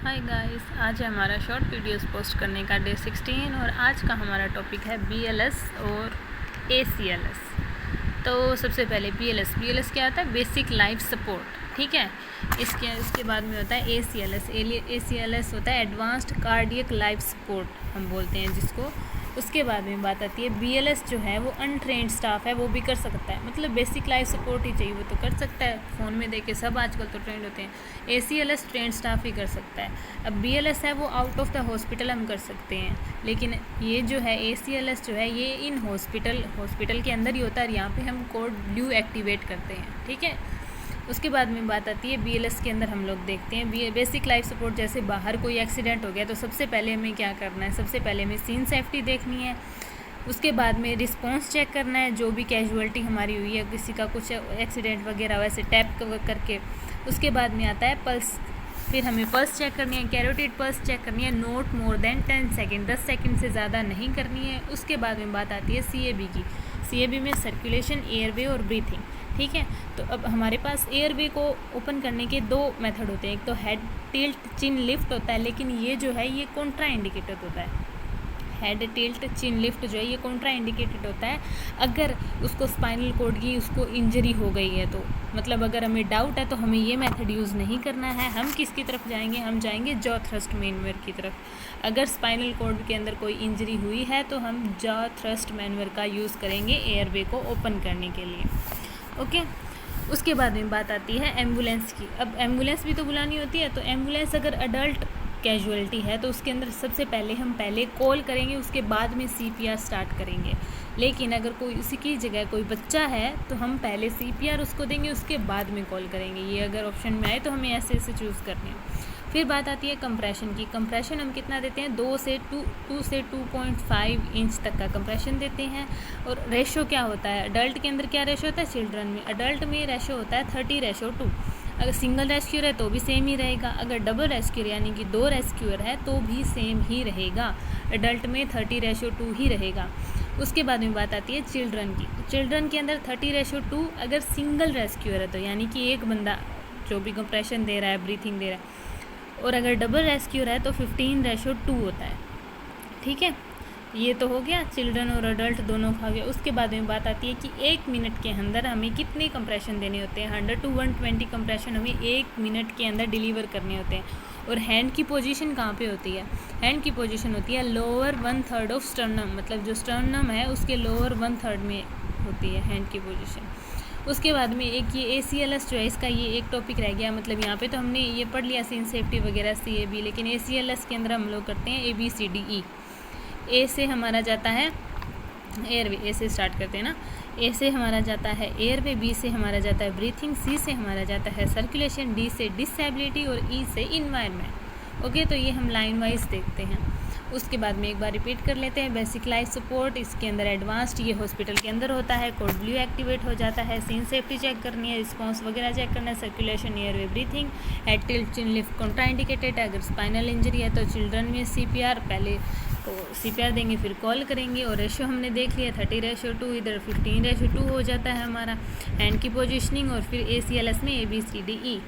Hi guys, आज है हमारा शॉर्ट वीडियोस पोस्ट करने का डे 16 और आज का हमारा टॉपिक है BLS और ACLS। तो सबसे पहले BLS क्या होता है? बेसिक लाइफ सपोर्ट, ठीक है। इसके बाद में होता है ACLS होता है एडवांस्ड कार्डियक लाइफ सपोर्ट हम बोलते हैं जिसको। उसके बाद में बात आती है BLS जो है वो अनट्रेंड स्टाफ है, वो भी कर सकता है, मतलब बेसिक लाइफ सपोर्ट ही चाहिए वो तो कर सकता है। फ़ोन में देखे सब आजकल तो ट्रेंड होते हैं। ACLS ट्रेंड स्टाफ ही कर सकता है। अब BLS है वो आउट ऑफ द हॉस्पिटल हम कर सकते हैं, लेकिन ये जो है ACLS जो है ये इन हॉस्पिटल के अंदर ही होता है और यहाँ पे हम कोड ब्लू एक्टिवेट करते हैं, ठीक है। उसके बाद में बात आती है BLS के अंदर हम लोग देखते हैं बेसिक लाइफ सपोर्ट। जैसे बाहर कोई एक्सीडेंट हो गया तो सबसे पहले हमें क्या करना है? सबसे पहले हमें सीन सेफ्टी देखनी है। उसके बाद में रिस्पॉन्स चेक करना है, जो भी कैजुअलिटी हमारी हुई है, किसी का कुछ एक्सीडेंट वगैरह वैसे टैप करके। उसके बाद में आता है पल्स, फिर हमें पल्स चेक करनी है, कैरोटिड पल्स चेक करनी है, not more than 10 second, 10 second से ज़्यादा नहीं करनी है। उसके बाद में बात आती है CAB की। CAB में सर्कुलेशन, एयरवे और ब्रीथिंग, ठीक है। तो अब हमारे पास एयरवे को ओपन करने के दो मेथड होते हैं। एक तो हेड टिल्ट चिन लिफ्ट होता है, लेकिन ये जो है ये कॉन्ट्रा इंडिकेटेड होता है। हेड टिल्ट चिन लिफ्ट जो है ये कॉन्ट्रा इंडिकेटेड होता है अगर उसको स्पाइनल कॉर्ड की उसको इंजरी हो गई है तो। मतलब अगर हमें डाउट है तो हमें ये मेथड यूज़ नहीं करना है। हम किसकी तरफ जाएंगे? हम जाएंगे जॉ थ्रस्ट मैनवर की तरफ। अगर स्पाइनल कॉर्ड के अंदर कोई इंजरी हुई है तो हम जॉ थ्रस्ट मैनवर का यूज़ करेंगे एयरवे को ओपन करने के लिए, ओके। उसके बाद में बात आती है एम्बुलेंस की। अब एम्बुलेंस भी तो बुलानी होती है, तो एम्बुलेंस अगर अडल्ट कैजुअलिटी है तो उसके अंदर सबसे पहले हम कॉल करेंगे, उसके बाद में CPR स्टार्ट करेंगे। लेकिन अगर कोई उसी की जगह कोई बच्चा है तो हम पहले CPR उसको देंगे, उसके बाद में कॉल करेंगे। ये अगर ऑप्शन में आए तो हमें ऐसे चूज़ करने हैं। फिर बात आती है कंप्रेशन की। कंप्रेशन हम कितना देते हैं? 2 से 2.5 इंच तक का कंप्रेशन देते हैं। और रेशो क्या होता है? अडल्ट के अंदर क्या रेशो होता है? चिल्ड्रन में अडल्ट में रेशो होता है 30:2। अगर सिंगल रेस्क्यूअर है तो भी सेम ही रहेगा, अगर डबल रेस्क्यूअर यानी कि 2 रेस्क्यूअर है तो भी सेम ही रहेगा। अडल्ट में 30:2 ही रहेगा। उसके बाद में बात आती है चिल्ड्रन की। चिल्ड्रन के अंदर 30:2 अगर सिंगल रेस्क्यूअर है तो, यानी कि एक बंदा जो भी कंप्रेशन दे रहा है, ब्रीथिंग दे रहा है। और अगर डबल रेस्क्यूअर है तो 15:2 होता है, ठीक है। ये तो हो गया चिल्ड्रन और अडल्ट दोनों का हो गया। उसके बाद में बात आती है कि 1 मिनट के अंदर हमें कितने कंप्रेशन देने होते हैं। 100 to 120 कंप्रेशन हमें 1 मिनट के अंदर डिलीवर करने होते हैं। और हैंड की पोजीशन कहाँ पे होती है? हैंड की पोजीशन होती है लोअर 1/3 ऑफ स्टर्नम, मतलब जो स्टर्नम है उसके लोअर 1/3 में होती है हैंड की पोजीशन। उसके बाद में एक ये ACLS जो है इसका ये एक टॉपिक रह गया। मतलब यहाँ पे तो हमने ये पढ़ लिया सीन सेफ्टी वगैरह CAB, लेकिन ACLS के अंदर हम लोग करते हैं ABCDE। A से हमारा जाता है एयरवे, A से स्टार्ट करते हैं ना। A से हमारा जाता है एयरवे, B से हमारा जाता है ब्रीथिंग, C से हमारा जाता है सर्कुलेशन, D से डिसेबिलिटी और E से इन्वायरमेंट, ओके। तो ये हम लाइन वाइज देखते हैं। उसके बाद में एक बार रिपीट कर लेते हैं। बेसिक लाइफ सपोर्ट, इसके अंदर एडवांस्ड, ये हॉस्पिटल के अंदर होता है। कोड ब्लू एक्टिवेट हो जाता है। सीन सेफ्टी चेक करनी है, रिस्पॉन्स वगैरह चेक करना है, circulation, airway, breathing, head tilt chin lift contraindicated है। अगर स्पाइनल इंजरी है तो चिल्ड्रन में CPR पहले तो CPR देंगे, फिर कॉल करेंगे। और रेशो हमने देख लिया 30:2, इधर 15:2 हो जाता है हमारा। हैंड की पोजिशनिंग और फिर ACLS में ABCDE।